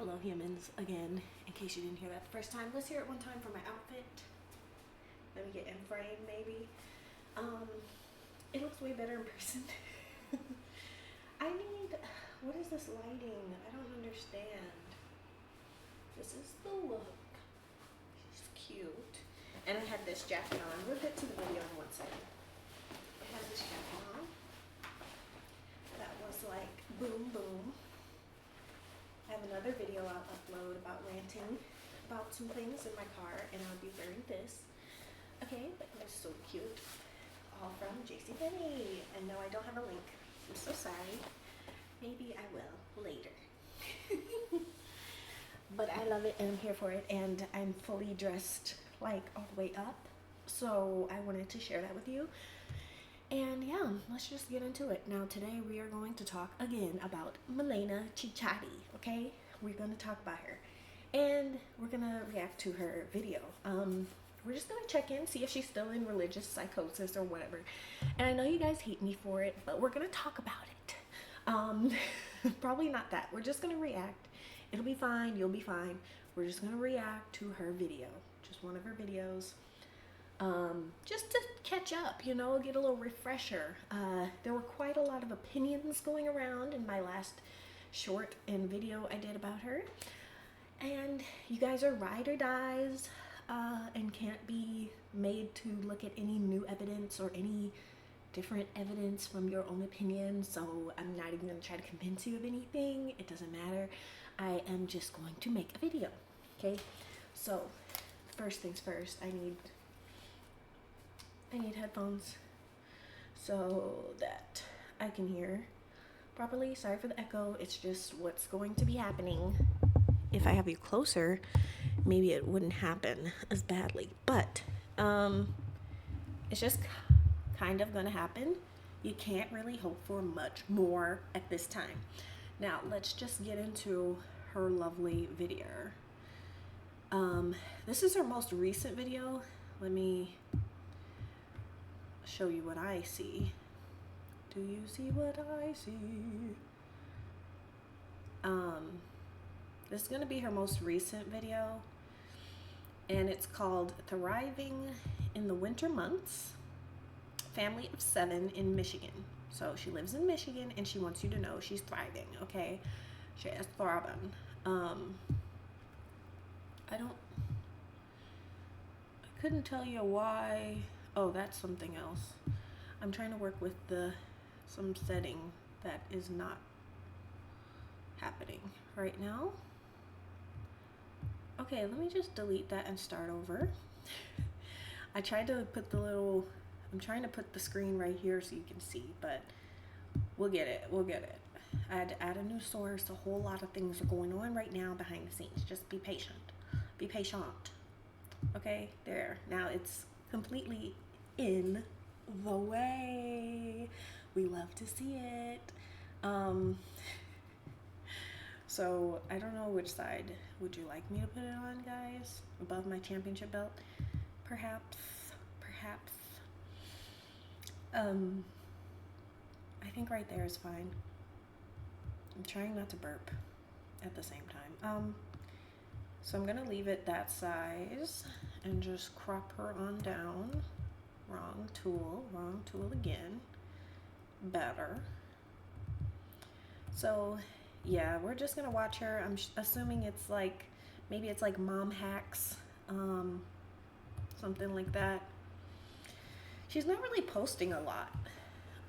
Hello humans, again, in case you didn't hear that the first time. Let's hear it one time for my outfit. Let me get in frame maybe. It looks way better in person. What is this lighting? I don't understand. This is the look. She's cute. And I had this jacket on. We'll get to the video in 1 second. I had this jacket on. That was like boom boom. I have another video I'll upload about ranting about some things in my car, and I'll be wearing this. Okay, but it was so cute. All from JCPenney. And no, I don't have a link. I'm so sorry. Maybe I will later. But I love it and I'm here for it, and I'm fully dressed like all the way up. So I wanted to share that with you. And yeah, let's just get into it. Now today we are going to talk again about Milena Ciciotti, okay? We're going to talk about her. And we're going to react to her video. We're just going to check in, see if she's still in religious psychosis or whatever. And I know you guys hate me for it, but we're going to talk about it. Probably not that. We're just going to react. It'll be fine. You'll be fine. We're just going to react to her video. Just one of her videos. Just to catch up, you know, get a little refresher. There were quite a lot of opinions going around in my last short and video I did about her. And you guys are ride or dies, and can't be made to look at any new evidence or any different evidence from your own opinion. So I'm not even going to try to convince you of anything. It doesn't matter. I am just going to make a video. Okay. So first things first, I need headphones so that I can hear properly. Sorry for the echo. It's just what's going to be happening. If I have you closer, maybe it wouldn't happen as badly, but it's just kind of going to happen. You can't really hope for much more at this time. Now let's just get into her lovely video. This is her most recent video. Let me show you what I see. Do you see what I see? This is going to be her most recent video, and it's called Thriving in the Winter Months, Family of 7 in Michigan. So she lives in Michigan and she wants you to know she's thriving, okay? She is thriving. I couldn't tell you why. Oh, that's something else. I'm trying to work with some setting that is not happening right now. Okay, let me just delete that and start over. I tried to put I'm trying to put the screen right here so you can see, but we'll get it. I had to add a new source. A whole lot of things are going on right now behind the scenes. Just be patient. Be patient. Okay, there. Now it's completely in the way. We love to see it. So I don't know which side would you like me to put it on, guys? Above my championship belt? Perhaps. I think right there is fine. I'm trying not to burp at the same time. So I'm gonna leave it that size and just crop her on down. Wrong tool again. Better. So yeah, we're just gonna watch her. I'm assuming it's like, maybe it's like mom hacks, something like that. She's not really posting a lot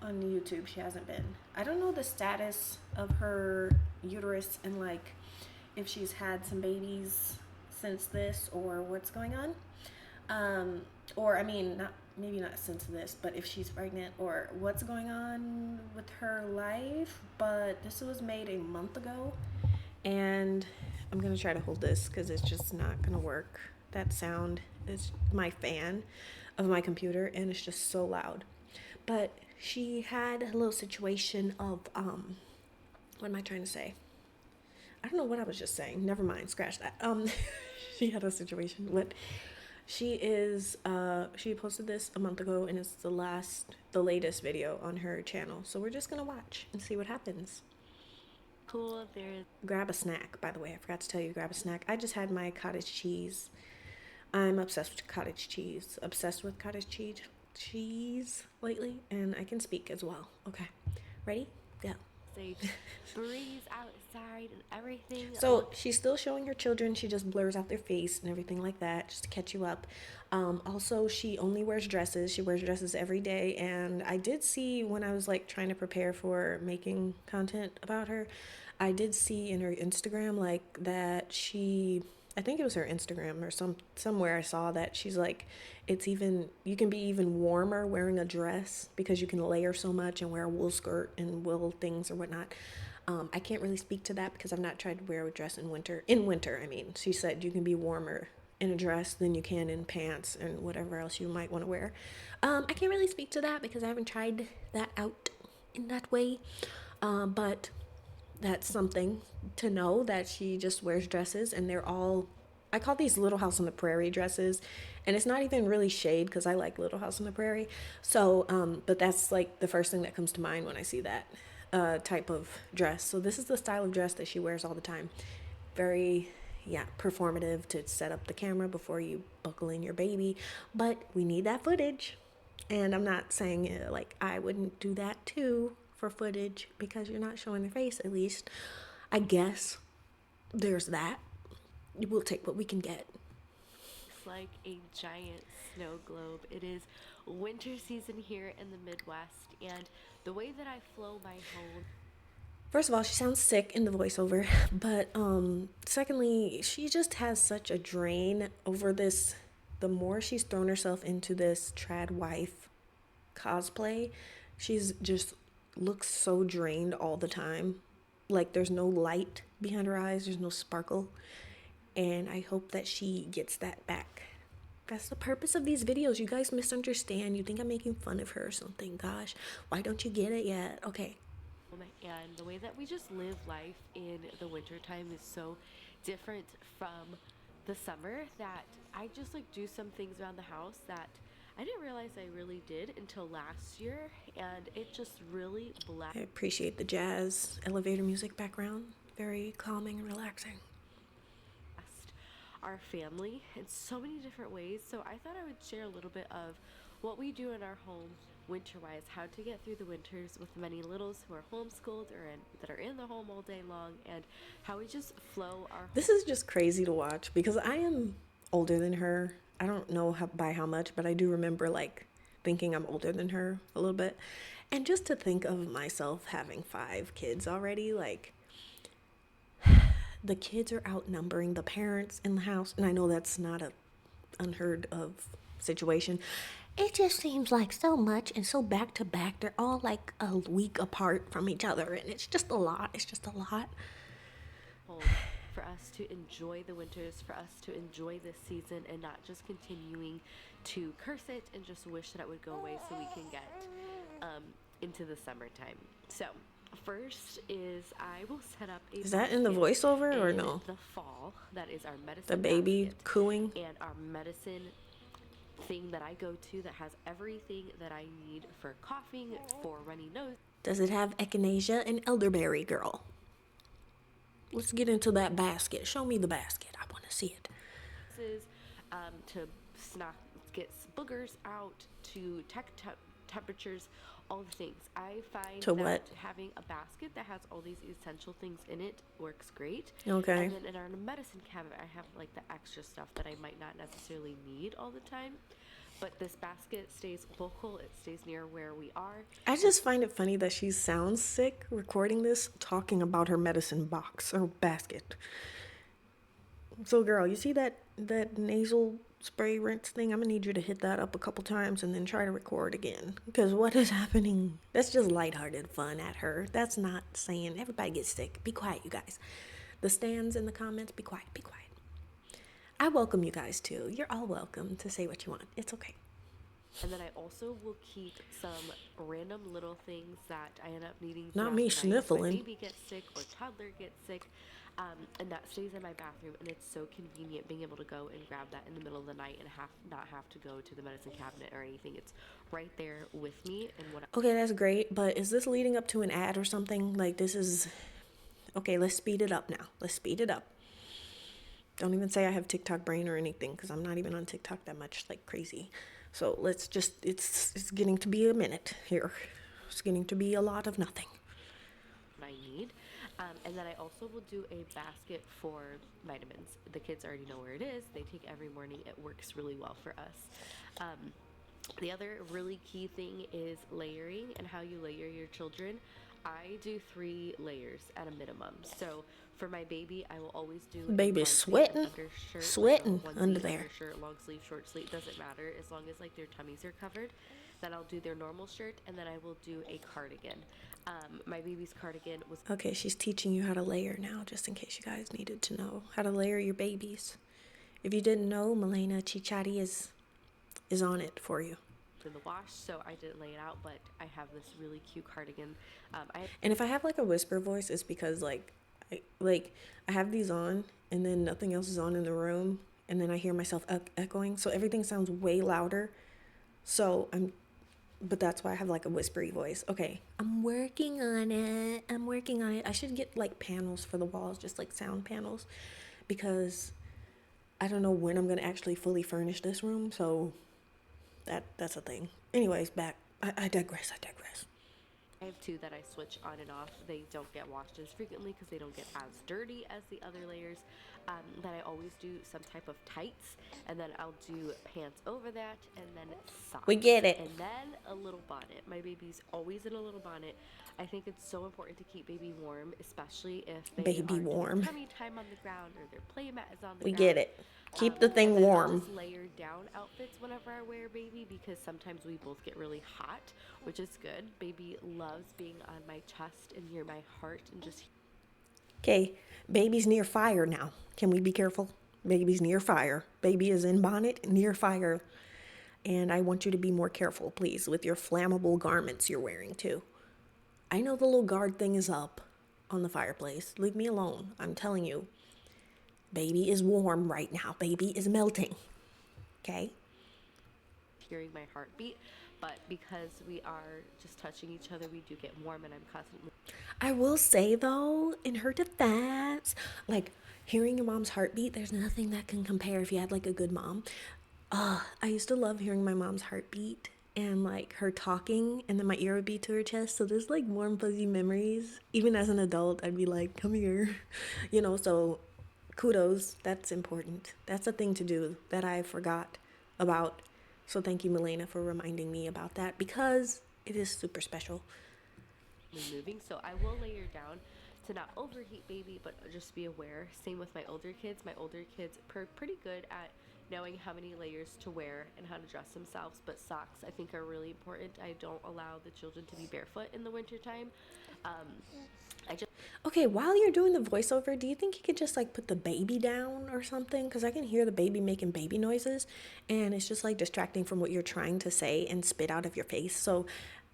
on YouTube. She hasn't been. I don't know the status of her uterus and like if she's had some babies since this or what's going on. Or I mean, maybe not since this, but if she's pregnant or what's going on with her life. But this was made a month ago, and I'm gonna try to hold this because it's just not gonna work. That sound is my fan of my computer and it's just so loud. But she had a little situation of what am I trying to say? I don't know what I was just saying. Never mind, scratch that. She had a situation. What she posted this a month ago, and it's the latest video on her channel. So we're just gonna watch and see what happens. cool. There's Grab a snack, by the way. I forgot to tell you to grab a snack. I just had my cottage cheese. I'm obsessed with cottage cheese. Obsessed with cottage cheese lately, and I can speak as well. Okay. Ready? Go. a breeze outside and everything So looks she's still showing her children. She just blurs out their face and everything like that, just to catch you up. Also, she only wears dresses. She wears dresses every day. And I did see when I was like trying to prepare for making content about her, I did see in her Instagram like that she, I think it was her Instagram or somewhere I saw that she's like, it's even, you can be even warmer wearing a dress because you can layer so much and wear a wool skirt and wool things or whatnot. I can't really speak to that because I've not tried to wear a dress in winter. In winter, I mean, she said you can be warmer in a dress than you can in pants and whatever else you might want to wear. I can't really speak to that because I haven't tried that out in that way. But that's something to know that she just wears dresses and they're all, I call these Little House on the Prairie dresses, and it's not even really shade because I like Little House on the Prairie. So but that's like the first thing that comes to mind when I see that type of dress. So this is the style of dress that she wears all the time. Very, yeah, performative to set up the camera before you buckle in your baby, but we need that footage. And I'm not saying like I wouldn't do that too for footage because you're not showing their face, at least. I guess there's that. We'll take what we can get. like a giant snow globe. It is winter season here in the Midwest, and the way that I flow my home. First of all, she sounds sick in the voiceover, but secondly, she just has such a drain over this. The more she's thrown herself into this trad wife cosplay, she's just looks so drained all the time. Like there's no light behind her eyes, there's no sparkle, and I hope that she gets that back. That's the purpose of these videos. You guys misunderstand. You think I'm making fun of her or something. Gosh, why don't you get it yet? Okay. And the way that we just live life in the wintertime is so different from the summer that I just like do some things around the house that I didn't realize I really did until last year, and it just really I appreciate the jazz elevator music background. Very calming and relaxing. our family in so many different ways. So I thought I would share a little bit of what we do in our home winter-wise, how to get through the winters with many littles who are homeschooled or that are in the home all day long, and how we just flow our. This is just crazy to watch because I am older than her. I don't know by how much, but I do remember like thinking I'm older than her a little bit. And just to think of myself having 5 kids already, like the kids are outnumbering the parents in the house, and I know that's not a unheard of situation. It just seems like so much and so back to back. They're all like a week apart from each other, and it's just a lot. It's just a lot. For us to enjoy the winters, for us to enjoy this season and not just continuing to curse it and just wish that it would go away so we can get into the summertime. So first is I will set up a. Is that in the voiceover or no? The fall. That is our medicine. The baby cooing. And our medicine thing that I go to that has everything that I need for coughing, for runny nose. Does it have echinacea and elderberry, girl? Let's get into that basket. Show me the basket. I want to see it. This is to get boogers out, to temperatures, all the things. I find that having a basket that has all these essential things in it works great. Okay. And then in our medicine cabinet, I have like the extra stuff that I might not necessarily need all the time. But this basket stays local. It stays near where we are. I just find it funny that she sounds sick recording this, talking about her medicine box or basket. So, girl, you see that nasal spray rinse thing? I'm gonna need you to hit that up a couple times and then try to record again. Because what is happening? That's just lighthearted fun at her. That's not saying everybody gets sick. Be quiet, you guys. The stands in the comments, be quiet, be quiet. I welcome you guys too. You're all welcome to say what you want. It's okay. And then I also will keep some random little things that I end up needing. Not me sniffling. My baby gets sick or toddler gets sick, and that stays in my bathroom. And it's so convenient being able to go and grab that in the middle of the night and not have to go to the medicine cabinet or anything. It's right there with me. And okay, that's great. But is this leading up to an ad or something? Like this is Okay, let's speed it up now. Let's speed it up. Don't even say I have TikTok brain or anything, because I'm not even on TikTok that much, like crazy. So let's just, it's getting to be a minute here. It's getting to be a lot of nothing. I need. And then I also will do a basket for vitamins. The kids already know where it is. They take every morning. It works really well for us. The other really key thing is layering and how you layer your children. I do 3 layers at a minimum. So for my baby, I will always do Baby's sweating, sweating under there. Undershirt, long sleeve, short sleeve, doesn't matter as long as like their tummies are covered. Then I'll do their normal shirt, and then I will do a cardigan. My baby's cardigan was okay. She's teaching you how to layer now, just in case you guys needed to know how to layer your babies. If you didn't know, Milena Ciciotti is on it for you. in the wash, so I didn't lay it out, but I have this really cute cardigan. And if I have like a whisper voice, it's because I have these on, and then nothing else is on in the room, and then I hear myself echoing, so everything sounds way louder. But that's why I have like a whispery voice. Okay, I'm working on it. I should get like panels for the walls, just like sound panels, because I don't know when I'm gonna actually fully furnish this room. So that's a thing. Anyways, back. I digress. I have 2 that I switch on and off. They don't get washed as frequently because they don't get as dirty as the other layers. Then I always do some type of tights, and then I'll do pants over that, and then socks. We get it. And then a little bonnet. My baby's always in a little bonnet. I think it's so important to keep baby warm, especially if they are warm. tummy time on the ground or their play mat is on the We ground. get it. Keep the thing warm. I just layer down outfits whenever I wear baby because sometimes we both get really hot, which is good. Baby loves being on my chest and near my heart and just. Okay, baby's near fire now. Can we be careful? Baby's near fire. Baby is in bonnet near fire. And I want you to be more careful, please, with your flammable garments you're wearing too. I know the little guard thing is up on the fireplace. Leave me alone. I'm telling you. Baby is warm right now. Baby is melting. Okay? Hearing my heartbeat, but because we are just touching each other, we do get warm, and I'm constantly. I will say though, in her defense, like hearing your mom's heartbeat, there's nothing that can compare if you had like a good mom. I used to love hearing my mom's heartbeat and like her talking, and then my ear would be to her chest. So there's like warm, fuzzy memories. Even as an adult, I'd be like, come here, so kudos. That's important. That's a thing to do that I forgot about. So thank you, Milena, for reminding me about that because it is super special. Moving, so I will layer down to not overheat baby, but just be aware. Same with my older kids. My older kids are pretty good at knowing how many layers to wear and how to dress themselves, but socks I think are really important. I don't allow the children to be barefoot in the wintertime. Okay, while you're doing the voiceover, do you think you could just like put the baby down or something? Because I can hear the baby making baby noises, and it's just like distracting from what you're trying to say and spit out of your face. So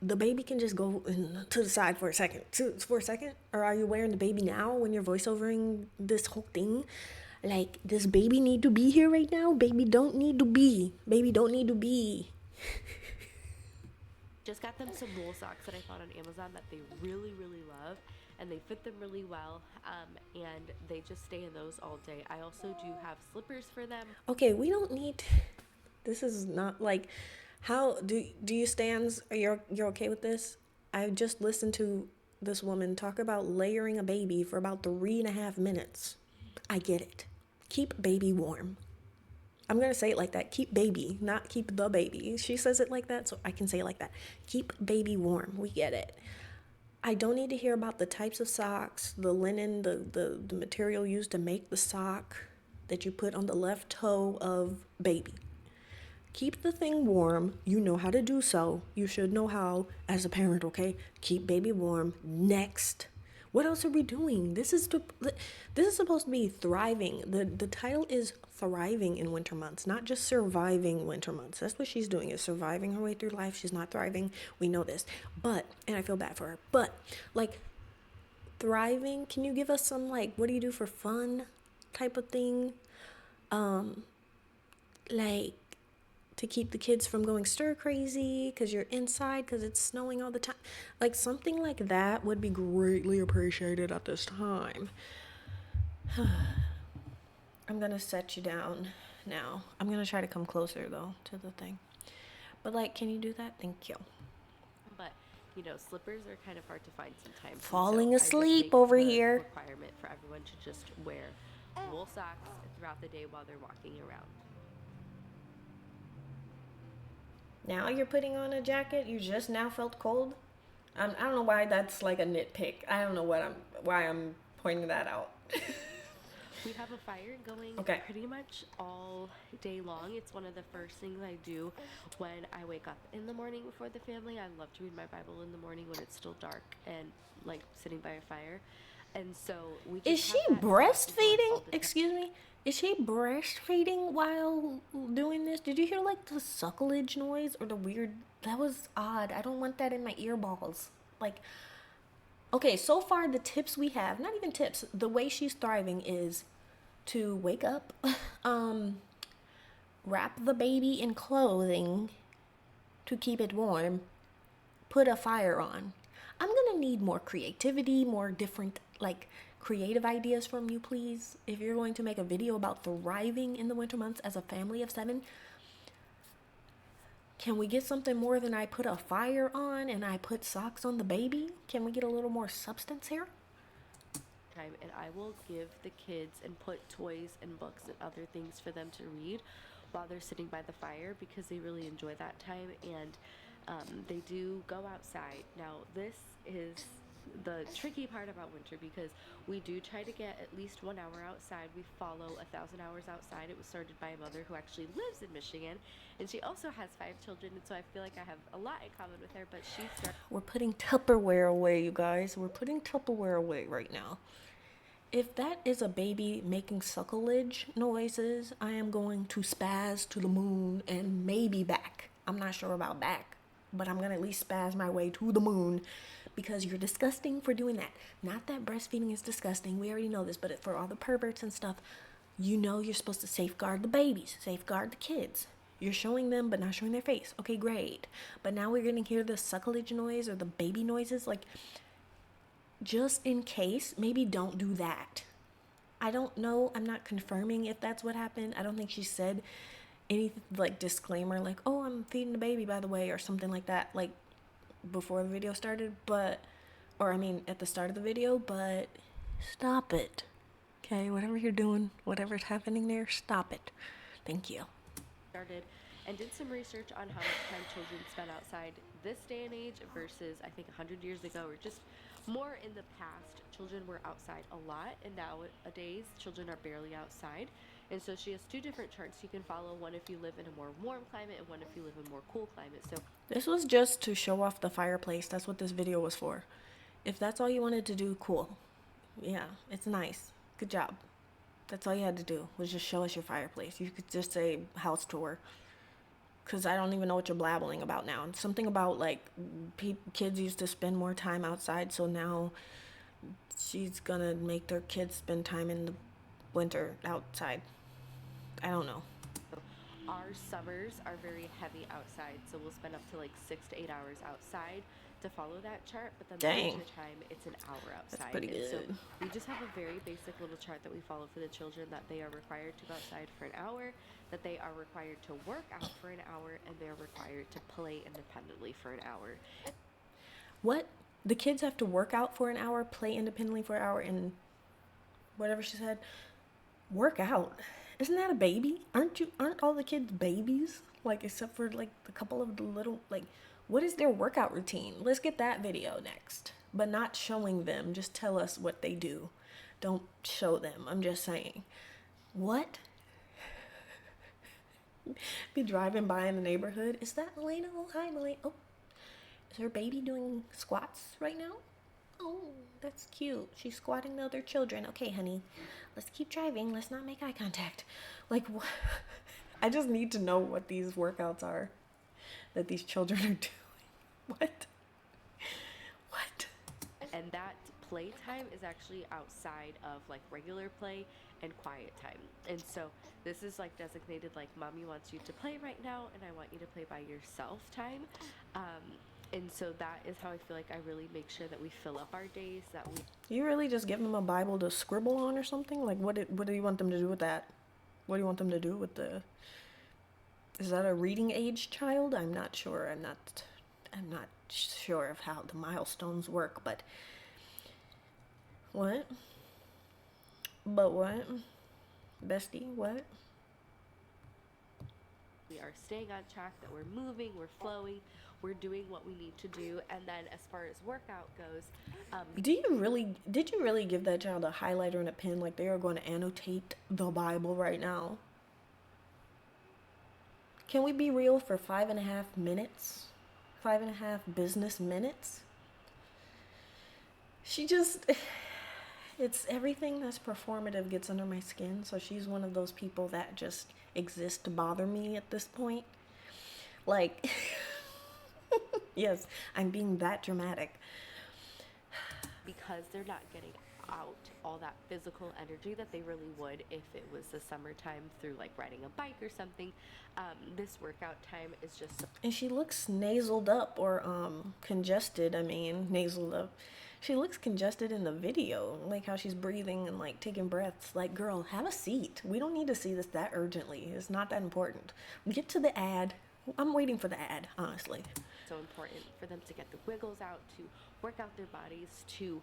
the baby can just go to the side for a second. Or are you wearing the baby now when you're voiceovering this whole thing? Like, does baby need to be here right now? Baby don't need to be. Just got them some wool socks that I found on Amazon that they really, really love, and they fit them really well, and they just stay in those all day. I also do have slippers for them. Okay, we don't need. This is not like. How do you stands? You're okay with this? I just listened to this woman talk about layering a baby for about 3.5 minutes. I get it. Keep baby warm. I'm going to say it like that. Keep baby, not keep the baby. She says it like that, so I can say it like that. Keep baby warm. We get it. I don't need to hear about the types of socks, the linen, the material used to make the sock that you put on the left toe of baby. Keep the thing warm. You know how to do so. You should know how as a parent, okay? Keep baby warm. Next. What else are we doing? This is supposed to be thriving. The title is thriving in winter months, not just surviving winter months. That's what she's doing, is surviving her way through life. She's not thriving. We know this. And I feel bad for her. But like thriving, can you give us some like what do you do for fun type of thing? Like to keep the kids from going stir crazy because you're inside because it's snowing all the time. Like something like that would be greatly appreciated at this time. I'm going to set you down now. I'm going to try to come closer though to the thing. But like, can you do that? Thank you. But you know, slippers are kind of hard to find sometimes. and Falling so I just asleep make over the here. Requirement for everyone to just wear wool socks throughout the day while they're walking around. Now you're putting on a jacket. You just now felt cold. I don't know why that's like a nitpick. I don't know why I'm pointing that out. We have a fire going Okay. pretty much all day long. It's one of the first things I do when I wake up in the morning before the family. I love to read my Bible in the morning when it's still dark and like sitting by a fire. And so we Is just she have that going breastfeeding? all the time. Excuse me. Is she breastfeeding while doing this? Did you hear like the sucklage noise or the weird? That was odd. I don't want that in my earballs. Like, okay, so far the tips we have, not even tips, the way she's thriving is to wake up, wrap the baby in clothing to keep it warm, put a fire on. I'm gonna need more creativity, more different, like, creative ideas from you, please. If you're going to make a video about thriving in the winter months as a family of 7, can we get something more than I put a fire on and I put socks on the baby? Can we get a little more substance here? Time, and I will give the kids and put toys and books and other things for them to read while they're sitting by the fire because they really enjoy that time, and they do go outside. Now this is the tricky part about winter because we do try to get at least 1 hour outside. We follow 1,000 hours outside. It was started by a mother who actually lives in Michigan, and she also has 5 children, and so I feel like I have a lot in common with her. But she started. We're putting Tupperware away, you guys. We're putting Tupperware away right now. If that is a baby making sucklage noises, I am going to spaz to the moon and maybe back. I'm not sure about back, but I'm going to at least spaz my way to the moon because you're disgusting for doing that. Not that breastfeeding is disgusting. We already know this, but for all the perverts and stuff, you know you're supposed to safeguard the babies, safeguard the kids. You're showing them, but not showing their face. Okay, great. But now we're going to hear the sucklage noise or the baby noises. Like, just in case, maybe don't do that. I don't know. I'm not confirming if that's what happened. I don't think she said any like disclaimer like, oh, I'm feeding the baby, by the way, or something like that, like before the video started, but, or I mean at the start of the video, but stop it. Okay, whatever you're doing, whatever's happening there, stop it. Thank you. Started and did some research on how much time children spend outside this day and age versus I think 100 years ago or just more in the past. Children were outside a lot, and nowadays children are barely outside. And so she has 2 different charts you can follow, one if you live in a more warm climate and one if you live in a more cool climate. So this was just to show off the fireplace. That's what this video was for. If that's all you wanted to do, cool. Yeah, it's nice. Good job. That's all you had to do, was just show us your fireplace. You could just say house tour, because I don't even know what you're blabbling about now. And something about like kids used to spend more time outside, so now she's gonna make their kids spend time in the winter outside. I don't know. our summers are very heavy outside, so we'll spend up to like 6 to 8 hours outside to follow that chart, but then the winter time it's an hour outside. That's pretty good. So we just have a very basic little chart that we follow for the children, that they are required to go outside for an hour, that they are required to work out for an hour, and they're required to play independently for an hour. What? The kids have to work out for an hour, play independently for an hour, and whatever she said, work out. Isn't that a baby? Aren't all the kids babies? Like, except for like a couple of the little, like, what is their workout routine? Let's get that video next. But not showing them, just tell us what they do. Don't show them. I'm just saying. What? Be driving by in the neighborhood. Is that Milena? Oh, hi, Milena. Oh, is her baby doing squats right now? Oh, that's cute. She's squatting the other children. Okay, honey, let's keep driving. Let's not make eye contact. Like, what? I just need to know what these workouts are that these children are doing. What? And that playtime is actually outside of like regular play and quiet time. And so this is like designated like mommy wants you to play right now and I want you to play by yourself time. And so that is how I feel like I really make sure that we fill up our days, that we You really just give them a Bible to scribble on or something? Like, what do you want them to do with that? What do you want them to do with the... Is that a reading age child? I'm not sure. I'm not sure of how the milestones work, but... What? But what? Bestie, what? are staying on track, that we're moving, we're flowing, we're doing what we need to do. And then as far as workout goes, did you really give that child a highlighter and a pen like they are going to annotate the Bible right now? Can we be real for 5.5 minutes? 5.5 business minutes? She just... It's everything that's performative gets under my skin. So she's one of those people that just exist to bother me at this point. Like, yes, I'm being that dramatic. Because they're not getting out all that physical energy that they really would if it was the summertime through like riding a bike or something. This workout time is just... And she looks nasaled up or congested. I mean, nasaled up. She looks congested in the video, like how she's breathing and like taking breaths. Like, girl, have a seat. We don't need to see this that urgently. It's not that important. Get to the ad. I'm waiting for the ad, honestly. So important for them to get the wiggles out, to work out their bodies, to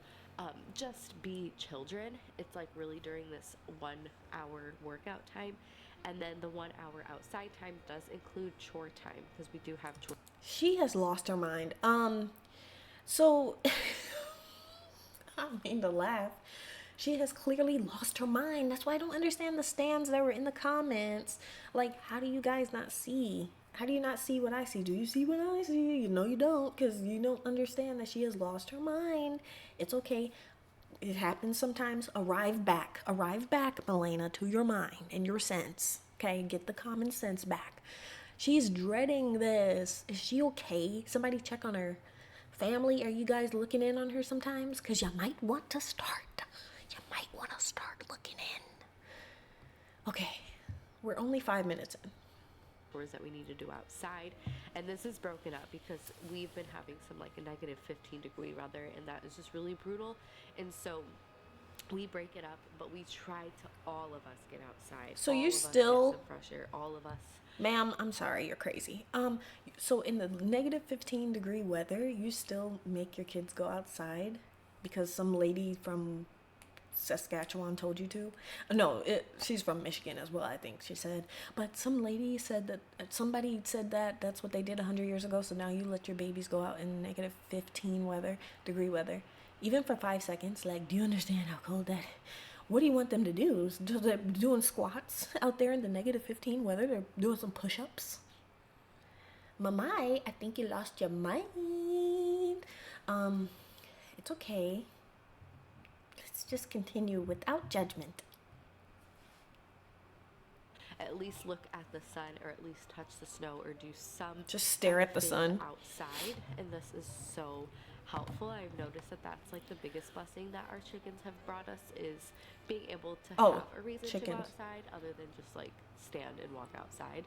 just be children. It's like really during this 1 hour workout time. And then the 1 hour outside time does include chore time, because we do have chore. She has lost her mind. So... I don't mean to laugh. She has clearly lost her mind. That's why I don't understand the stands that were in the comments. Like, how do you guys not see? How do you not see what I see? Do you see what I see? You know you don't, because you don't understand that she has lost her mind. It's okay. It happens sometimes. Arrive back, Milena, to your mind and your sense. Okay, get the common sense back. She's dreading this. Is she okay? Somebody check on her. Family, are you guys looking in on her sometimes? Because you might want to start. You might want to start looking in. Okay, we're only 5 minutes in. That we need to do outside, and this is broken up because we've been having some like a negative 15-degree weather, and that is just really brutal. And so we break it up, but we try to all of us get outside. So all you of us still get some fresh air, all of us. Ma'am, I'm sorry, you're crazy. So in the negative 15-degree weather, you still make your kids go outside because some lady from Saskatchewan told you to? No, she's from Michigan as well, I think she said. But some lady said that, somebody said that that's what they did 100 years ago, so now you let your babies go out in negative 15-degree weather. Even for 5 seconds, like, do you understand how cold that is? What do you want them to do? They're doing squats out there in the negative 15 weather. They're doing some push-ups. Mamai, I think you lost your mind. It's okay. Let's just continue without judgment. At least look at the sun, or at least touch the snow, or do some... Just stare at the sun. Outside, and this is so helpful. I've noticed that that's like the biggest blessing that our chickens have brought us, is being able to have a reason to go outside other than just like stand and walk outside.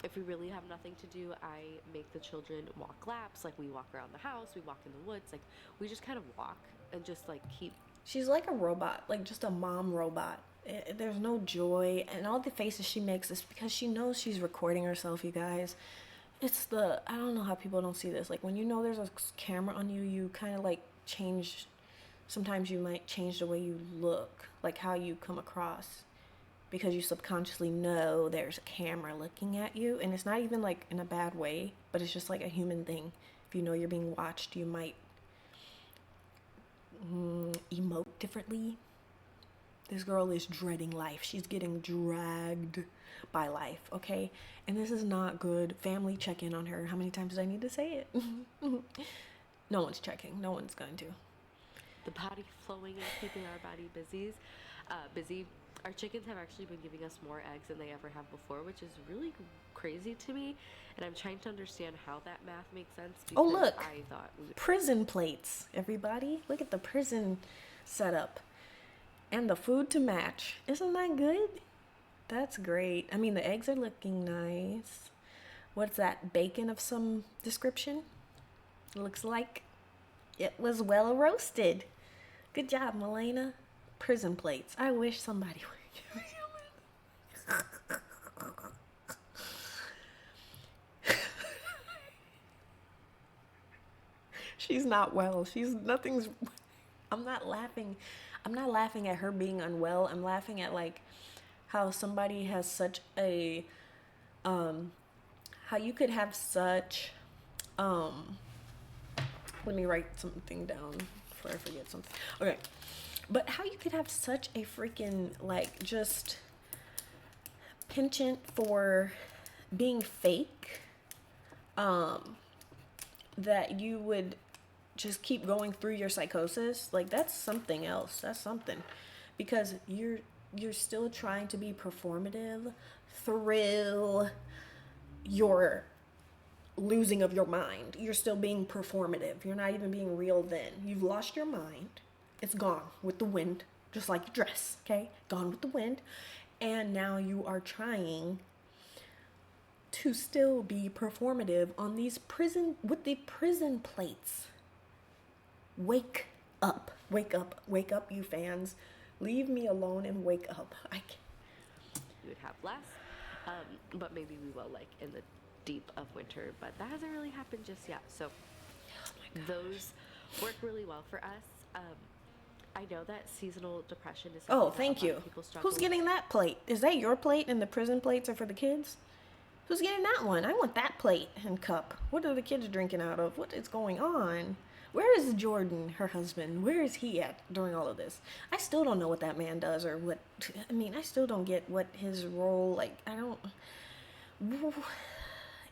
If we really have nothing to do, I make the children walk laps. Like, we walk around the house, we walk in the woods, like we just kind of walk and just like keep... She's like a robot, like just a mom robot. There's no joy, and all the faces she makes is because she knows she's recording herself, you guys. It's I don't know how people don't see this. Like, when you know there's a camera on you, you kind of like change. Sometimes you might change the way you look, like how you come across, because you subconsciously know there's a camera looking at you. And it's not even like in a bad way, but it's just like a human thing. If you know you're being watched, you might emote differently. This girl is dreading life. She's getting dragged by life, okay? And this is not good. Family, check in on her. How many times do I need to say it? No one's checking. No one's going to. The body flowing and keeping our body busy. Our chickens have actually been giving us more eggs than they ever have before, which is really crazy to me. And I'm trying to understand how that math makes sense Oh, because look. I thought we would. Prison plates, everybody. Look at the prison setup. And the food to match. Isn't that good? That's great. I mean, the eggs are looking nice. What's that? Bacon of some description? Looks like it was well roasted. Good job, Milena. Prison plates. I wish somebody would give me one. She's not well. Nothing's. I'm not laughing. I'm not laughing at her being unwell. I'm laughing at like how somebody has such a how you could have such let me write something down before I forget something. Okay. But how you could have such a freaking like just penchant for being fake that you would just keep going through your psychosis, like that's something else. That's something. Because you're still trying to be performative through your losing of your mind. You're still being performative. You're not even being real then. You've lost your mind. It's gone with the wind, just like your dress, okay? Gone with the wind. And now you are trying to still be performative on these with the prison plates. Wake up. Wake up. Wake up, you fans. Leave me alone and wake up. We would have less, but maybe we will like in the deep of winter, but that hasn't really happened just yet. So those work really well for us. I know that seasonal depression is something that thank a lot you. of people struggle Who's getting that plate? Is that your plate and the prison plates are for the kids? Who's getting that one? I want that plate and cup. What are the kids drinking out of? What is going on? Where is Jordan, her husband? Where is he at during all of this? I still don't know what that man does or what. I mean, I still don't get what his role, like, I don't.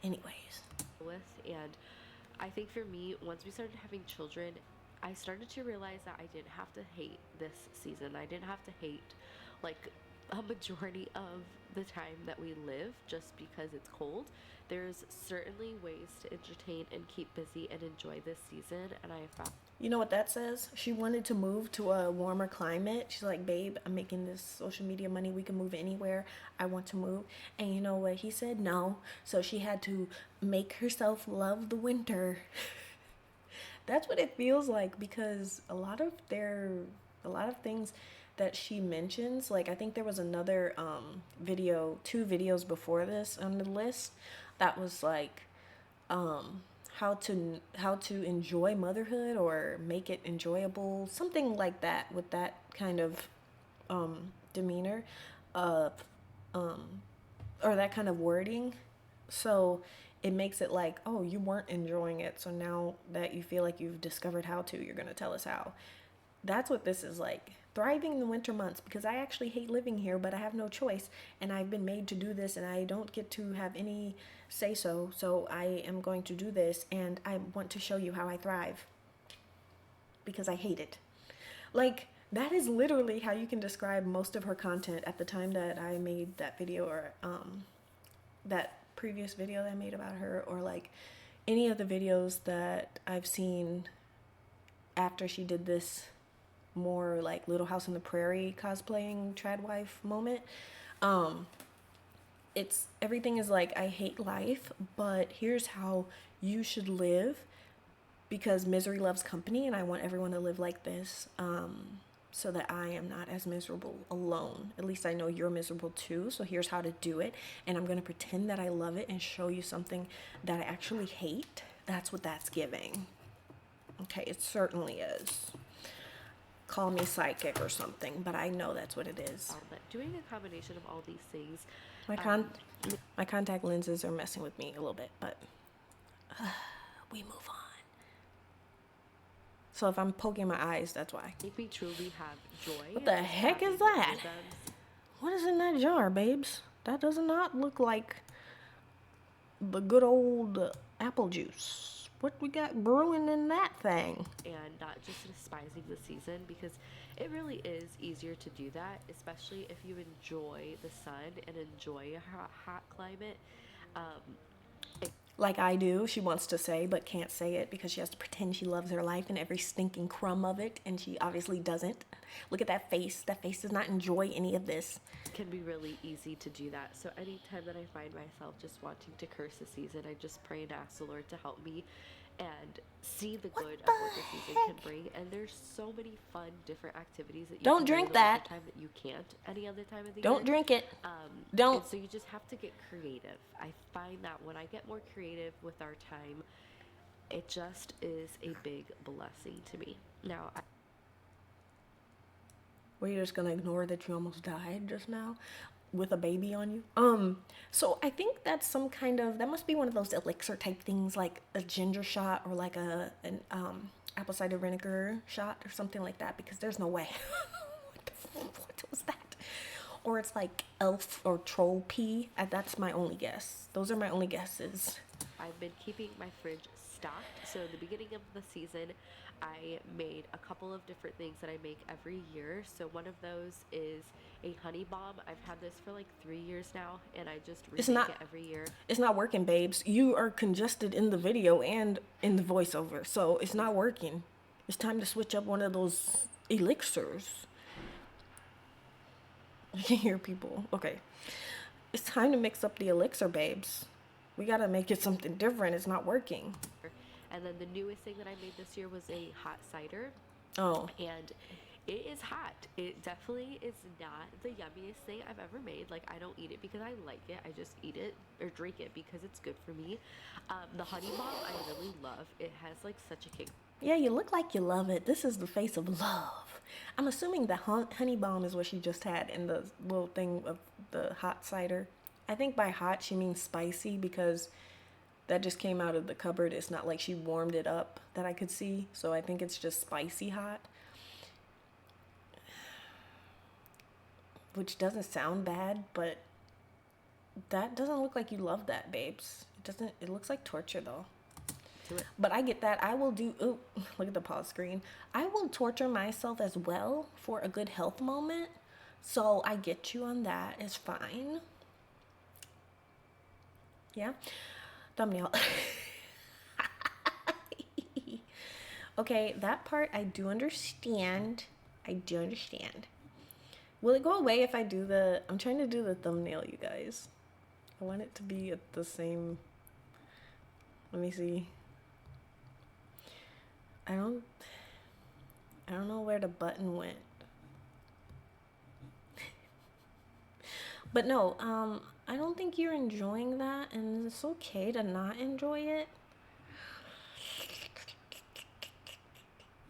Anyways. with. And I think for me, once we started having children, I started to realize that I didn't have to hate this season. I didn't have to hate like a majority of the time that we live just because it's cold. There's certainly ways to entertain and keep busy and enjoy this season, and I have found. You know what that says? She wanted to move to a warmer climate. She's like, babe, I'm making this social media money. We can move anywhere. I want to move. And you know what? He said no. So she had to make herself love the winter. That's what it feels like, because a lot of things that she mentions, like I think there was another video, 2 videos before this on the list that was like how to enjoy motherhood or make it enjoyable, something like that, with that kind of demeanor of or that kind of wording. So it makes it like, oh, you weren't enjoying it, so now that you feel like you've discovered how to, you're gonna tell us how. That's what this is like. Thriving in the winter months, because I actually hate living here, but I have no choice, and I've been made to do this, and I don't get to have any say so I am going to do this, and I want to show you how I thrive, because I hate it. Like, that is literally how you can describe most of her content at the time that I made that video, or that previous video that I made about her, or like any of the videos that I've seen after she did this more like Little House on the Prairie cosplaying Tradwife moment. It's everything is like, I hate life, but here's how you should live, because misery loves company, and I want everyone to live like this, so that I am not as miserable alone. At least I know you're miserable too, so here's how to do it, and I'm gonna pretend that I love it and show you something that I actually hate. That's what that's giving. Okay, it certainly is. Call me psychic or something, but I know that's what it is. But doing a combination of all these things, My contact lenses are messing with me a little bit, but we move on. So if I'm poking my eyes, that's why. make me truly have joy. What the heck is that? What is in that jar, babes? That does not look like the good old apple juice. What we got brewing in that thing? And not just despising the season, because It really is easier to do that, especially if you enjoy the sun and enjoy a hot climate. Um, Like I do, she wants to say, but can't say it because she has to pretend she loves her life and every stinking crumb of it, and she obviously doesn't. Look at that face. That face does not enjoy any of this. can be really easy to do that. So anytime that I find myself just wanting to curse the season, I just pray and ask the Lord to help me and see the good of what the season can bring. And there's so many fun, different activities that you Don't can drink do that. time that you can't any other time of the year. Don't drink it. Don't. Don't. And so you just have to get creative. I find that when I get more creative with our time, it just is a big blessing to me. Now, Were you just gonna ignore that you almost died just now with a baby on you? So I think that's some kind of, that must be one of those elixir type things, like a ginger shot or like an apple cider vinegar shot or something like that, because there's no way. What was that? Or it's like elf or troll pea. That's my only guess. Those are my only guesses. I've been keeping my fridge stocked. So in the beginning of the season, I made a couple of different things that I make every year. So one of those is a honey bomb. I've had this for like 3 years now, and I just remake it every year. It's not working, babes. You are congested in the video and in the voiceover, so it's not working. It's time to switch up one of those elixirs. I can hear people. Okay. It's time to mix up the elixir, babes. We gotta make it something different. It's not working. And then the newest thing that I made this year was a hot cider. Oh. And it is hot. It definitely is not the yummiest thing I've ever made. Like, I don't eat it because I like it. I just eat it or drink it because it's good for me. The honey bomb I really love. It has like such a kick. Yeah, you look like you love it. This is the face of love. I'm assuming the honey bomb is what she just had in the little thing of the hot cider. I think by hot she means spicy, because that just came out of the cupboard. It's not like she warmed it up that I could see. So I think it's just spicy hot. Which doesn't sound bad, but that doesn't look like you love that, babes. It looks like torture though. But I get that. I will do, ooh, look at the pause screen. I will torture myself as well for a good health moment. So I get you on that. It's fine. Yeah. Thumbnail. Okay, that part I do understand. I do understand. Will it go away if I do I'm trying to do the thumbnail, you guys. I want it to be at the same, let me see. I don't know where the button went. But no, I don't think you're enjoying that, and it's okay to not enjoy it.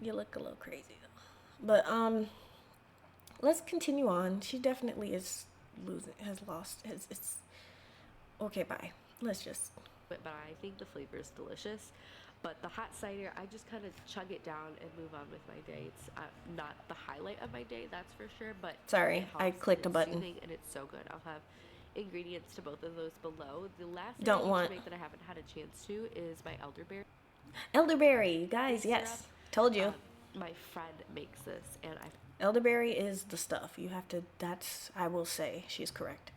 You look a little crazy though. But let's continue on. She definitely is it's okay, bye. Let's just, But I think the flavor is delicious. But the hot cider, I just kind of chug it down and move on with my day. It's not the highlight of my day, that's for sure. But sorry, I clicked a button. And it's so good. I'll have ingredients to both of those below. The last thing Don't I want to make that I haven't had a chance to is my elderberry. Elderberry, you guys. Yes, syrup. told you. My friend makes this, and Elderberry is the stuff. You have to. I will say, she's correct.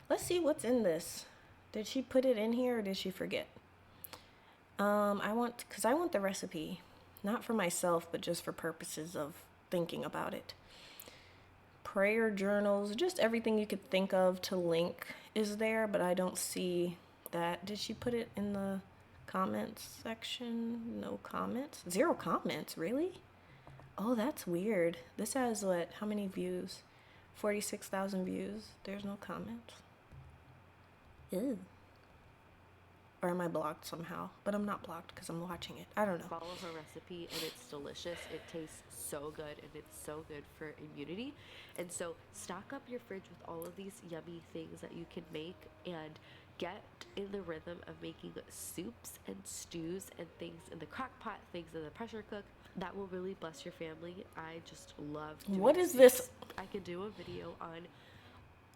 Let's see what's in this. Did she put it in here or did she forget? I want the recipe, not for myself, but just for purposes of thinking about it. Prayer journals, just everything you could think of to link is there, but I don't see that. Did she put it in the comments section? No comments. 0 comments, really? Oh, that's weird. This has how many views? 46,000 views. There's no comments. Ew. Or am I blocked somehow? But I'm not blocked because I'm watching it. I don't know. Follow her recipe and it's delicious. It tastes so good, and it's so good for immunity. And so stock up your fridge with all of these yummy things that you can make, and get in the rhythm of making soups and stews and things in the crock pot, things in the pressure cook. That will really bless your family. I just love doing What is soups. this? I could do a video on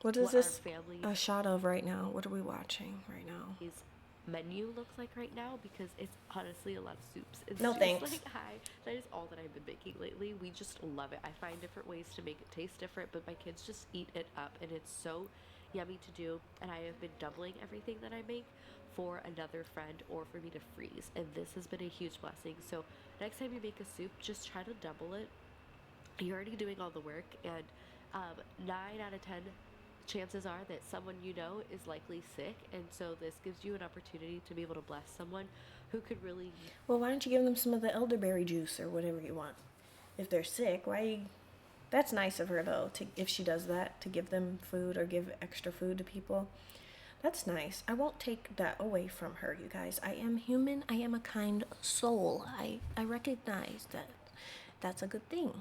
what is this our family a shot of right now? What are we watching right now? is menu looks like right now, because it's honestly a lot of soups. It's No just thanks. like, hi, that is all that I've been making lately. We just love it. I find different ways to make it taste different, but my kids just eat it up, and it's so yummy to do. And I have been doubling everything that I make for another friend or for me to freeze, and this has been a huge blessing. So next time you make a soup, just try to double it. You're already doing all the work, and 9 out of 10 chances are that someone you know is likely sick, and so this gives you an opportunity to be able to bless someone who could really. Well, why don't you give them some of the elderberry juice or whatever you want? If they're sick, why? That's nice of her though. To if she does that, to give them food or give extra food to people. That's nice. I won't take that away from her, you guys. I am human. I am a kind soul. I recognize that. That's a good thing.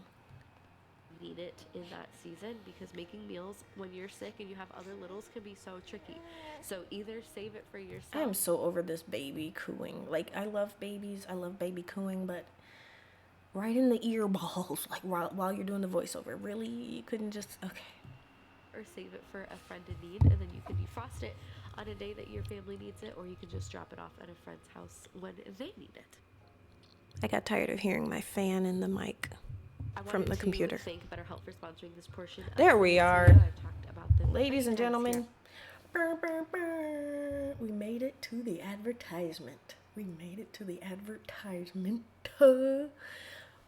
Need it in that season, because making meals when you're sick and you have other littles can be so tricky. So either save it for yourself. I am so over this baby cooing. Like, I love babies. I love baby cooing, but right in the ear balls, like while you're doing the voiceover. Really? You couldn't just, okay. Or save it for a friend in need, and then you can defrost it on a day that your family needs it, or you can just drop it off at a friend's house when they need it. I got tired of hearing my fan in the mic from the computer. Thank BetterHelp for sponsoring this portion. There we are. I've talked about them Ladies and many times gentlemen, here. we made it to the advertisement. We made it to the advertisement.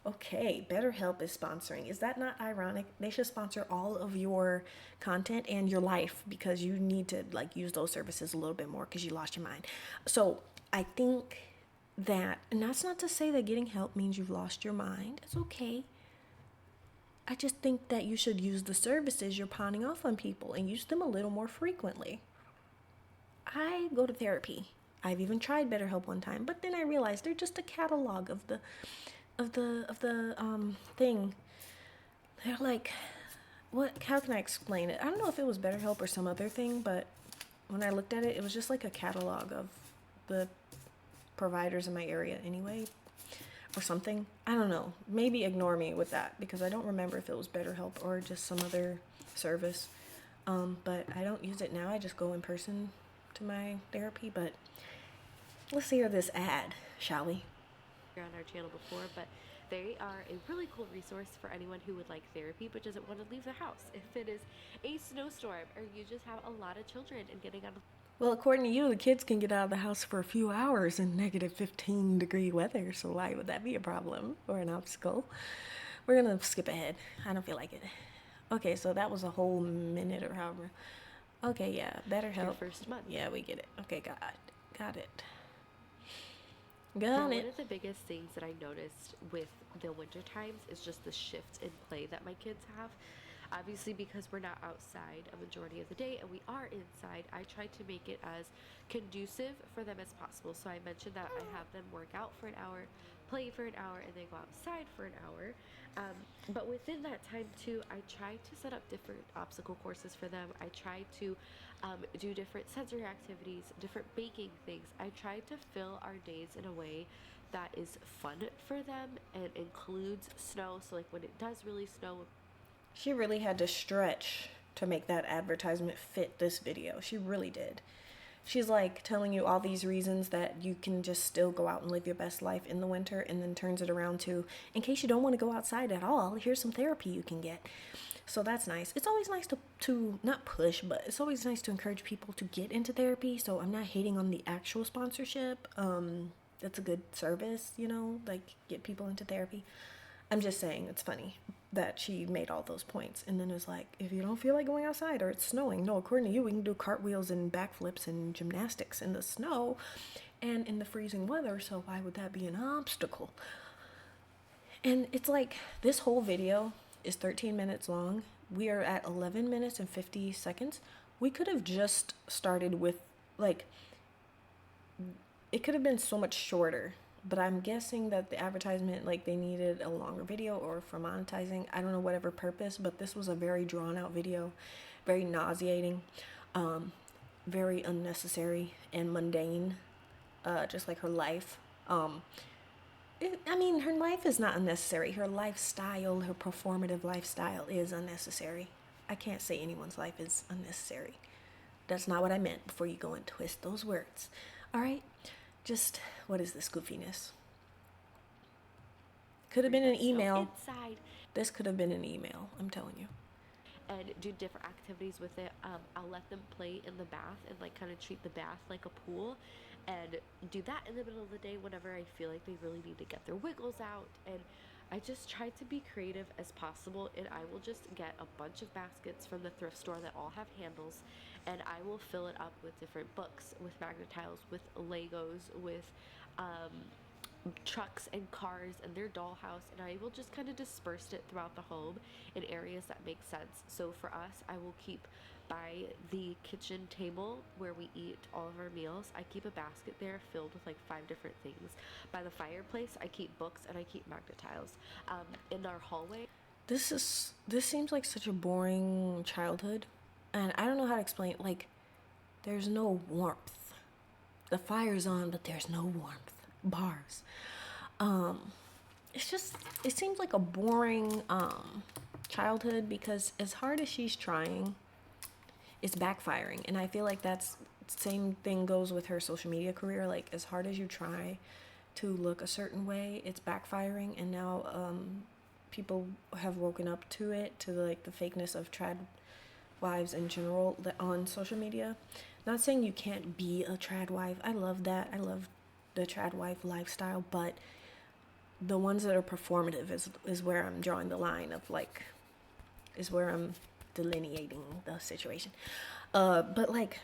Okay, BetterHelp is sponsoring. Is that not ironic? They should sponsor all of your content and your life, because you need to like use those services a little bit more because you lost your mind. So I think that, and that's not to say that getting help means you've lost your mind. It's okay. I just think that you should use the services you're pawning off on people and use them a little more frequently. I go to therapy. I've even tried BetterHelp one time, but then I realized they're just a catalog of the thing. They're like, what? How can I explain it? I don't know if it was BetterHelp or some other thing, but when I looked at it, it was just like a catalog of the providers in my area anyway, or something. I don't know. Maybe ignore me with that, because I don't remember if it was BetterHelp or just some other service. But I don't use it now. I just go in person to my therapy. But let's hear this ad, shall we? On our channel before, but they are a really cool resource for anyone who would like therapy but doesn't want to leave the house. If it is a snowstorm, or you just have a lot of children and getting out of. Well, according to you, the kids can get out of the house for a few hours in negative 15-degree weather, so why would that be a problem or an obstacle? We're gonna skip ahead. I don't feel like it. Okay, so that was a whole minute or however. Okay, yeah, BetterHelp. Your first month. Yeah, we get it. Okay, got it. Now, one of the biggest things that I noticed with the winter times is just the shift in play that my kids have. Obviously, because we're not outside a majority of the day and we are inside, I try to make it as conducive for them as possible. So I mentioned that I have them work out for an hour, play for an hour, and then go outside for an hour. But within that time too, I try to set up different obstacle courses for them. I try to do different sensory activities, different baking things. I try to fill our days in a way that is fun for them and includes snow. So like when it does really snow. She really had to stretch to make that advertisement fit this video. She really did. She's like telling you all these reasons that you can just still go out and live your best life in the winter, and then turns it around to, in case you don't want to go outside at all, here's some therapy you can get. So that's nice. It's always nice to not push, but it's always nice to encourage people to get into therapy. So I'm not hating on the actual sponsorship. That's a good service, you know, like get people into therapy. I'm just saying it's funny that she made all those points and then was like, if you don't feel like going outside or it's snowing, no, according to you, we can do cartwheels and backflips and gymnastics in the snow and in the freezing weather, so why would that be an obstacle? And it's like, this whole video is 13 minutes long. We are at 11 minutes and 50 seconds. We could have just started with, like, it could have been so much shorter. But I'm guessing that the advertisement, like, they needed a longer video or for monetizing. I don't know, whatever purpose, but this was a very drawn out video, very nauseating, very unnecessary and mundane, just like her life. I mean, her life is not unnecessary. Her lifestyle, her performative lifestyle is unnecessary. I can't say anyone's life is unnecessary. That's not what I meant before you go and twist those words. All right, just what is this goofiness? Could have been an email. Inside. This could have been an email, I'm telling you. And do different activities with it. I'll let them play in the bath and like kind of treat the bath like a pool, and do that in the middle of the day whenever I feel like they really need to get their wiggles out. And I just try to be creative as possible, and I will just get a bunch of baskets from the thrift store that all have handles, and I will fill it up with different books, with magnet tiles, with Legos, with trucks and cars and their dollhouse, and I will just kind of disperse it throughout the home in areas that make sense. So for us, I will keep by the kitchen table where we eat all of our meals. I keep a basket there filled with like 5 different things. By the fireplace, I keep books and I keep magnet tiles. In our hallway, This seems like such a boring childhood, and I don't know how to explain it. Like, there's no warmth. The fire's on, but there's no warmth. Bars. It's just, it seems like a boring childhood, because as hard as she's trying, it's backfiring. And I feel like that's same thing goes with her social media career. Like, as hard as you try to look a certain way, it's backfiring. And now people have woken up to it, to like the fakeness of Tradwives in general on social media. Not saying you can't be a Tradwife. I love that. I love the Tradwife lifestyle, but the ones that are performative is where I'm drawing the line of like, is where I'm delineating the situation. But like,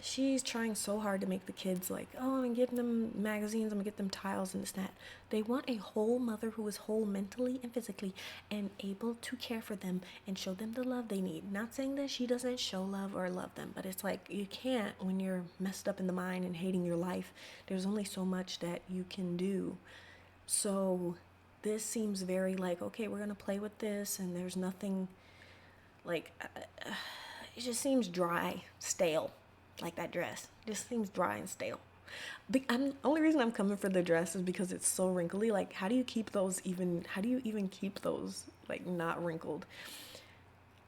she's trying so hard to make the kids like, oh, I'm gonna get them magazines, I'm gonna get them tiles and this and that. They want a whole mother who is whole mentally and physically and able to care for them and show them the love they need. Not saying that she doesn't show love or love them, but it's like, you can't when you're messed up in the mind and hating your life. There's only so much that you can do. So this seems very like, okay, we're gonna play with this, and there's nothing like, it just seems dry, stale. Like that dress just seems dry and stale. Only reason I'm coming for the dress is because it's so wrinkly. Like, how do you keep those even? How do you even keep those like not wrinkled?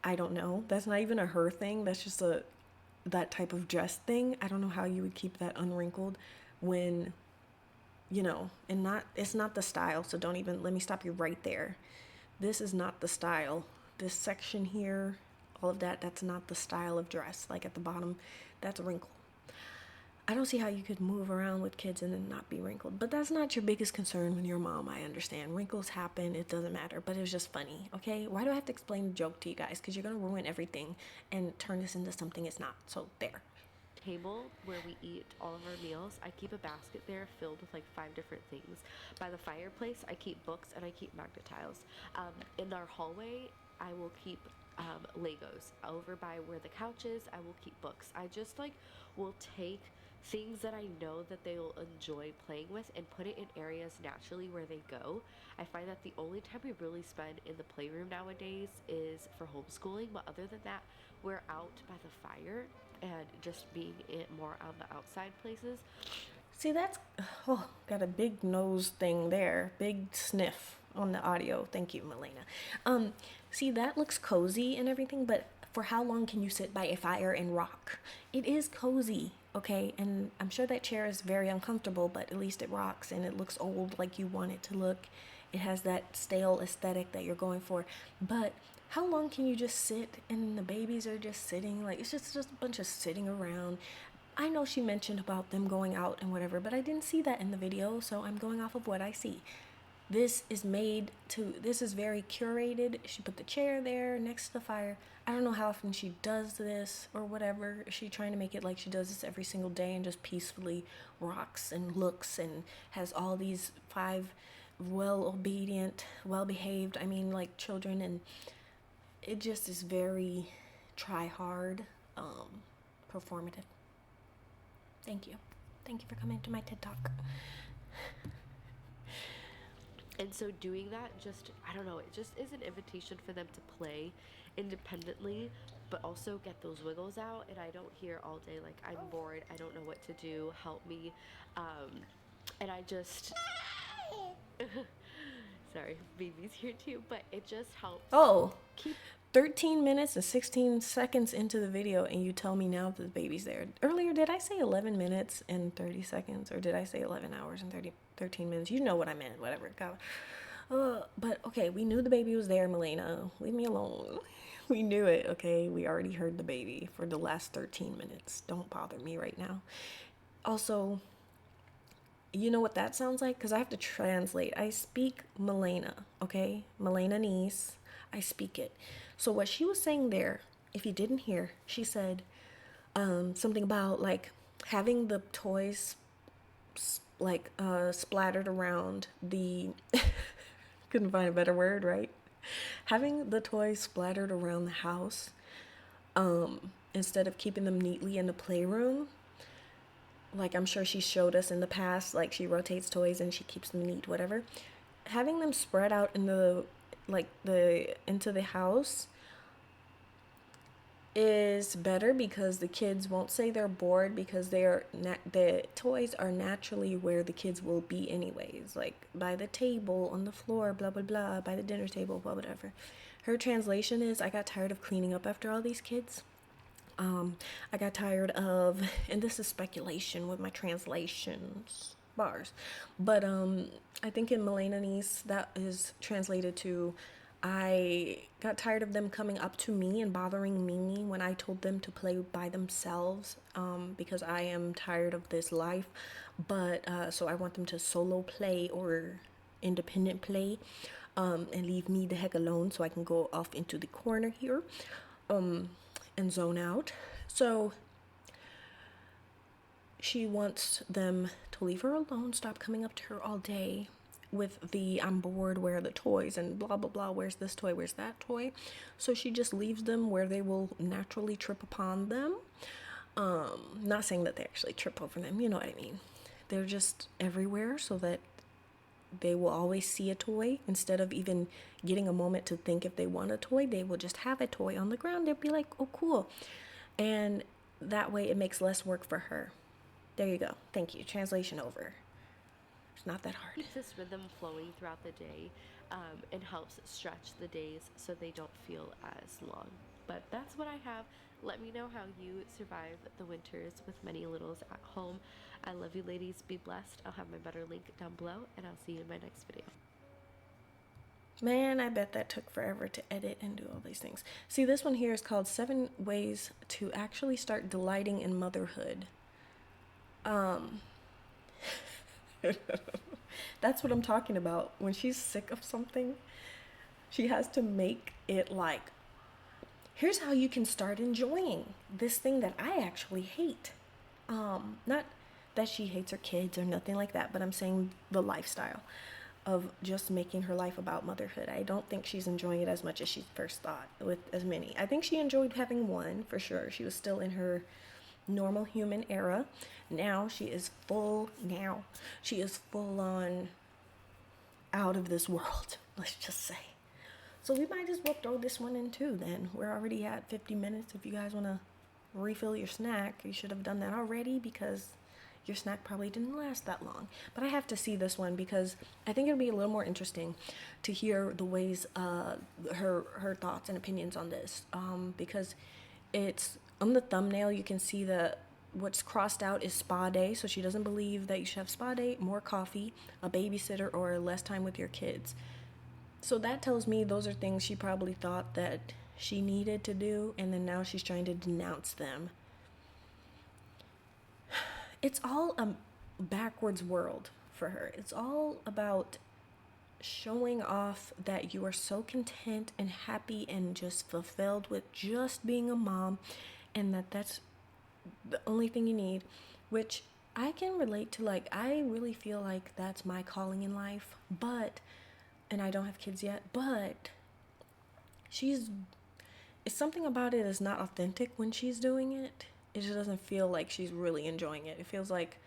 I don't know. That's not even a her thing. That's just that type of dress thing. I don't know how you would keep that unwrinkled when, and it's not the style. So don't even, let me stop you right there. This is not the style. This section here, all of that's not the style of dress. Like at the bottom, that's a wrinkle. I don't see how you could move around with kids and then not be wrinkled. But that's not your biggest concern when you're a mom, I understand. Wrinkles happen, it doesn't matter. But it was just funny, okay? Why do I have to explain the joke to you guys? Because you're going to ruin everything and turn this into something it's not. So there. Table where we eat all of our meals, I keep a basket there filled with like 5 different things. By the fireplace, I keep books and I keep magnet tiles. In our hallway, I will keep Legos. Over by where the couch is, I will keep books. I just like will take things that I know that they will enjoy playing with and put it in areas naturally where they go. I find that the only time we really spend in the playroom nowadays is for homeschooling, but other than that, we're out by the fire and just being more on the outside places. See, that's, got a big nose thing there. Big sniff on the audio. Thank you, Milena. See, that looks cozy and everything, but for how long can you sit by a fire and rock? It is cozy, okay? And I'm sure that chair is very uncomfortable, but at least it rocks and it looks old like you want it to look. It has that stale aesthetic that you're going for. But how long can you just sit and the babies are just sitting? Like, it's just a bunch of sitting around. I know she mentioned about them going out and whatever, but I didn't see that in the video, so I'm going off of what I see. This is very curated. She put the chair there next to the fire. I don't know how often she does this or whatever. Is she trying to make it like she does this every single day and just peacefully rocks and looks and has all these 5 well-obedient, well-behaved, like children, and it just is very try-hard, performative. Thank you. Thank you for coming to my TED Talk. And so doing that just, I don't know, it just is an invitation for them to play independently, but also get those wiggles out. And I don't hear all day like, I'm bored, I don't know what to do, help me. And I just, sorry, baby's here too, but it just helps. Oh, 13 minutes and 16 seconds into the video, and you tell me now that the baby's there. Earlier, did I say 11 minutes and 30 seconds, or did I say 11 hours and 13 minutes? You know what I meant, whatever. God. But okay, we knew the baby was there, Milena. Leave me alone. We knew it, okay? We already heard the baby for the last 13 minutes. Don't bother me right now. Also, you know what that sounds like? Because I have to translate. I speak Milena, okay? Milena niece. I speak it. So what she was saying there, if you didn't hear, she said something about like having the toys splattered around the couldn't find a better word, right? Having the toys splattered around the house instead of keeping them neatly in the playroom. Like I'm sure she showed us in the past, like she rotates toys and she keeps them neat, whatever. Having them spread out in the into the house is better because the kids won't say they're bored, because the toys are naturally where the kids will be anyways, like by the table, on the floor, blah blah blah, by the dinner table, blah whatever. Her translation is, I got tired of cleaning up after all these kids. I got tired of, and this is speculation with my translations bars, but I think in Milenanese that is translated to, I got tired of them coming up to me and bothering me when I told them to play by themselves, because I am tired of this life, but so I want them to solo play or independent play, and leave me the heck alone so I can go off into the corner here and zone out. So she wants them to leave her alone, stop coming up to her all day with the I'm bored, where are the toys, and blah blah blah, where's this toy, where's that toy. So she just leaves them where they will naturally trip upon them. Not saying that they actually trip over them, you know what I mean. They're just everywhere so that they will always see a toy. Instead of even getting a moment to think if they want a toy, they will just have a toy on the ground. They'll be like, oh cool. And that way it makes less work for her. There you go. Thank you. Translation over. It's not that hard. Keeps this rhythm flowing throughout the day, and helps stretch the days so they don't feel as long. But that's what I have. Let me know how you survive the winters with many littles at home. I love you, ladies. Be blessed. I'll have my better link down below, and I'll see you in my next video. Man, I bet that took forever to edit and do all these things. See, this one here is called 7 Ways to Actually Start Delighting in Motherhood. That's what I'm talking about. When she's sick of something, she has to make it like, here's how you can start enjoying this thing that I actually hate. Not that she hates her kids or nothing like that, but I'm saying the lifestyle of just making her life about motherhood. I don't think she's enjoying it as much as she first thought with as many. I think she enjoyed having one for sure. She was still in her normal human era. Now she is full on out of this world, let's just say. So we might as well throw this one in too then. We're already at 50 minutes. If you guys want to refill your snack, you should have done that already, because your snack probably didn't last that long. But I have to see this one because I think it'll be a little more interesting to hear the ways her thoughts and opinions on this, because it's on the thumbnail. You can see what's crossed out is spa day, so she doesn't believe that you should have spa day, more coffee, a babysitter, or less time with your kids. So that tells me those are things she probably thought that she needed to do, and then now she's trying to denounce them. It's all a backwards world for her. It's all about showing off that you are so content and happy and just fulfilled with just being a mom, and that's the only thing you need, which I can relate to. Like, I really feel like that's my calling in life, and I don't have kids yet, but it's something about it is not authentic when she's doing it. It just doesn't feel like she's really enjoying it. It feels like,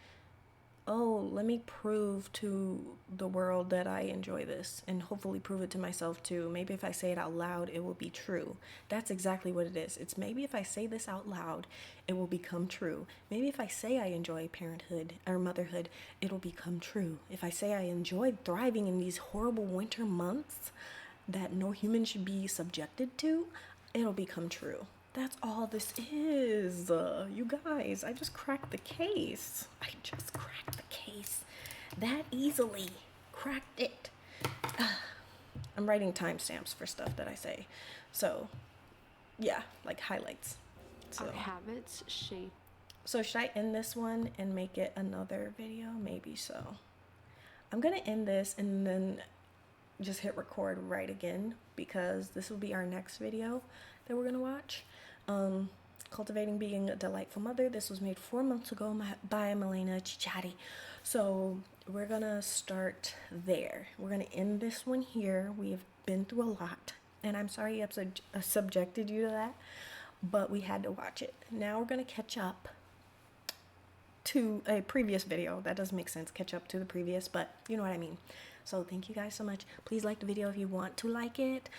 oh, let me prove to the world that I enjoy this, and hopefully prove it to myself too. Maybe if I say it out loud, it will be true. That's exactly what it is. It's maybe if I say this out loud, it will become true. Maybe if I say I enjoy parenthood or motherhood, it'll become true. If I say I enjoy thriving in these horrible winter months that no human should be subjected to, it'll become true. That's all this is. You guys, I just cracked the case. I just cracked the case that easily. Cracked it. I'm writing timestamps for stuff that I say. So, yeah, like highlights. So, Our habits shape. so should I end this one and make it another video? Maybe so. I'm going to end this and then just hit record right again, because this will be our next video that we're going to watch. Cultivating Being a Delightful Mother. This was made 4 months ago by Milena Ciciotti. So we're going to start there. We're going to end this one here. We've been through a lot, and I'm sorry I've subjected you to that, but we had to watch it. Now we're going to catch up to a previous video. That doesn't make sense, catch up to the previous, but you know what I mean. So thank you guys so much. Please like the video if you want to like it.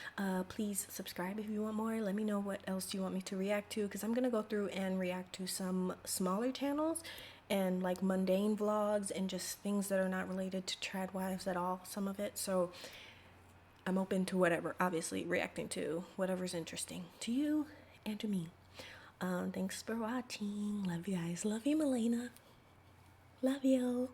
Please subscribe if you want more. Let me know what else you want me to react to, because I'm gonna go through and react to some smaller channels and like mundane vlogs and just things that are not related to Tradwives at all, some of it. So I'm open to whatever, obviously reacting to whatever's interesting to you and to me. Thanks for watching. Love you guys. Love you, Milena. Love you.